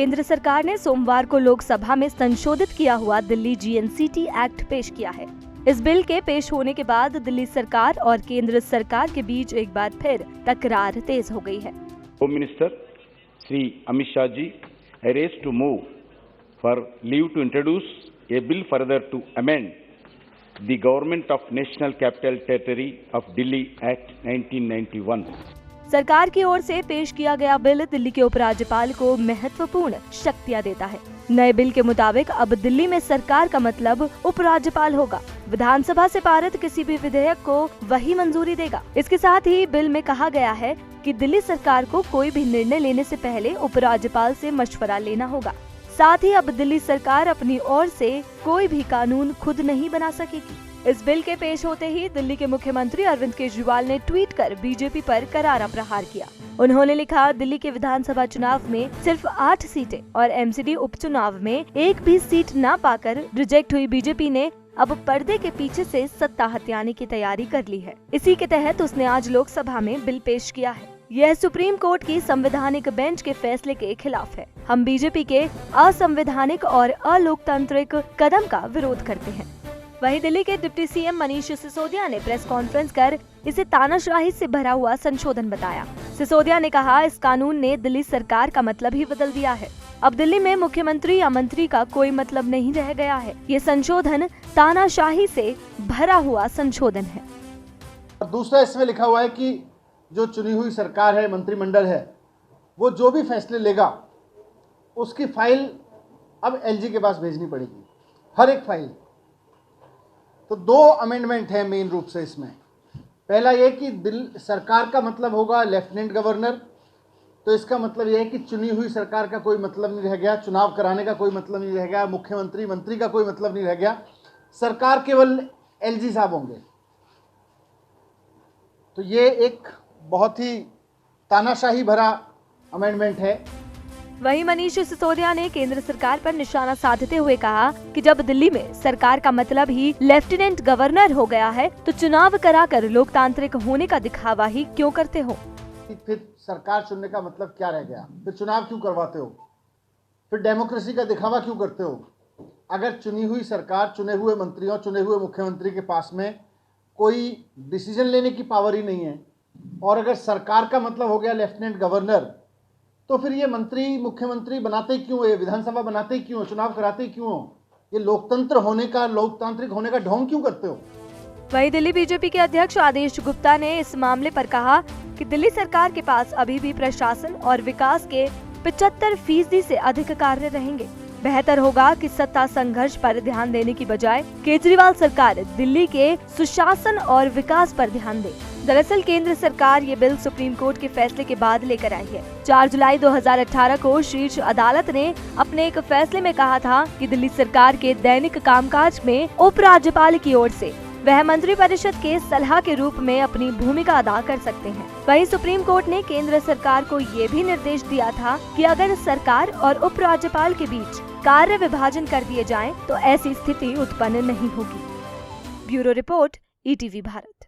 केंद्र सरकार ने सोमवार को लोकसभा में संशोधित किया हुआ दिल्ली GNCT एक्ट पेश किया है। इस बिल के पेश होने के बाद दिल्ली सरकार और केंद्र सरकार के बीच एक बार फिर तकरार तेज हो गई है। Home minister Shri Amit Shah ji arranged to move for leave to introduce a bill further to amend the Government of National Capital Territory of Delhi Act 1991। सरकार की ओर से पेश किया गया बिल दिल्ली के उपराज्यपाल को महत्वपूर्ण शक्तियां देता है। नए बिल के मुताबिक अब दिल्ली में सरकार का मतलब उपराज्यपाल होगा। विधानसभा से पारित किसी भी विधेयक को वही मंजूरी देगा। इसके साथ ही बिल में कहा गया है कि दिल्ली सरकार को कोई भी निर्णय लेने से पहले उपराज्यपाल से मशवरा लेना होगा। साथ ही अब दिल्ली सरकार अपनी ओर से कोई भी कानून खुद नहीं बना सकेगी। इस बिल के पेश होते ही दिल्ली के मुख्यमंत्री अरविंद केजरीवाल ने ट्वीट कर बीजेपी पर करारा प्रहार किया। उन्होंने लिखा, दिल्ली के विधानसभा चुनाव में सिर्फ 8 सीटें और MCD उपचुनाव में एक भी सीट न पाकर रिजेक्ट हुई बीजेपी ने अब पर्दे के पीछे से सत्ता हथियाने की तैयारी कर ली है। इसी के तहत उसने आज लोकसभा में बिल पेश किया है। यह सुप्रीम कोर्ट की संवैधानिक बेंच के फैसले के खिलाफ है। हम बीजेपी के असंवैधानिक और अलोकतांत्रिक कदम का विरोध करते हैं। वहीं दिल्ली के डिप्टी CM मनीष सिसोदिया ने प्रेस कॉन्फ्रेंस कर इसे तानाशाही से भरा हुआ संशोधन बताया। सिसोदिया ने कहा, इस कानून ने दिल्ली सरकार का मतलब ही बदल दिया है। अब दिल्ली में मुख्यमंत्री या मंत्री का कोई मतलब नहीं रह गया है। ये संशोधन तानाशाही से भरा हुआ संशोधन है। दूसरा इसमें लिखा हुआ है कि जो चुनी हुई सरकार है, मंत्रिमंडल है, वो जो भी फैसले लेगा उसकी फाइल अब LG के पास भेजनी पड़ेगी, हर एक फाइल। तो 2 अमेंडमेंट है मेन रूप से इसमें। पहला ये कि सरकार का मतलब होगा लेफ्टिनेंट गवर्नर, तो इसका मतलब यह है कि चुनी हुई सरकार का कोई मतलब नहीं रह गया, चुनाव कराने का कोई मतलब नहीं रह गया, मुख्यमंत्री मंत्री का कोई मतलब नहीं रह गया, सरकार केवल LG साहब होंगे। तो ये एक बहुत ही तानाशाही भरा अमेंडमेंट है। वहीं मनीष सिसोदिया ने केंद्र सरकार पर निशाना साधते हुए कहा कि जब दिल्ली में सरकार का मतलब ही लेफ्टिनेंट गवर्नर हो गया है तो चुनाव कराकर लोकतांत्रिक होने का दिखावा ही क्यों करते हो। फिर सरकार चुनने का मतलब क्या रह गया? फिर चुनाव क्यों करवाते हो? फिर डेमोक्रेसी का दिखावा क्यों करते हो? अगर चुनी हुई सरकार, चुने हुए मंत्रियों, चुने हुए मुख्यमंत्री के पास में कोई डिसीजन लेने की पावर ही नहीं है और अगर सरकार का मतलब हो गया लेफ्टिनेंट गवर्नर, तो फिर ये मंत्री मुख्यमंत्री बनाते क्यों, ये विधानसभा बनाते क्यों, चुनाव कराते क्यों? ये लोकतंत्र होने का, लोकतांत्रिक होने का ढोंग क्यों करते हो? वहीं दिल्ली बीजेपी के अध्यक्ष आदेश गुप्ता ने इस मामले पर कहा कि दिल्ली सरकार के पास अभी भी प्रशासन और विकास के 75% से अधिक कार्य रहेंगे। बेहतर होगा कि सत्ता संघर्ष पर ध्यान देने की बजाय केजरीवाल सरकार दिल्ली के सुशासन और विकास पर ध्यान दे। दरअसल केंद्र सरकार ये बिल सुप्रीम कोर्ट के फैसले के बाद लेकर आई है। 4 जुलाई 2018 को शीर्ष अदालत ने अपने एक फैसले में कहा था कि दिल्ली सरकार के दैनिक कामकाज में उपराज्यपाल की ओर से वह मंत्रिपरिषद के सलाह के रूप में अपनी भूमिका अदा कर सकते हैं। वहीं सुप्रीम कोर्ट ने केंद्र सरकार को ये भी निर्देश दिया था कि अगर सरकार और उपराज्यपाल के बीच कार्य विभाजन कर दिए जाएं, तो ऐसी स्थिति उत्पन्न नहीं होगी। Bureau report, ETV Bharat.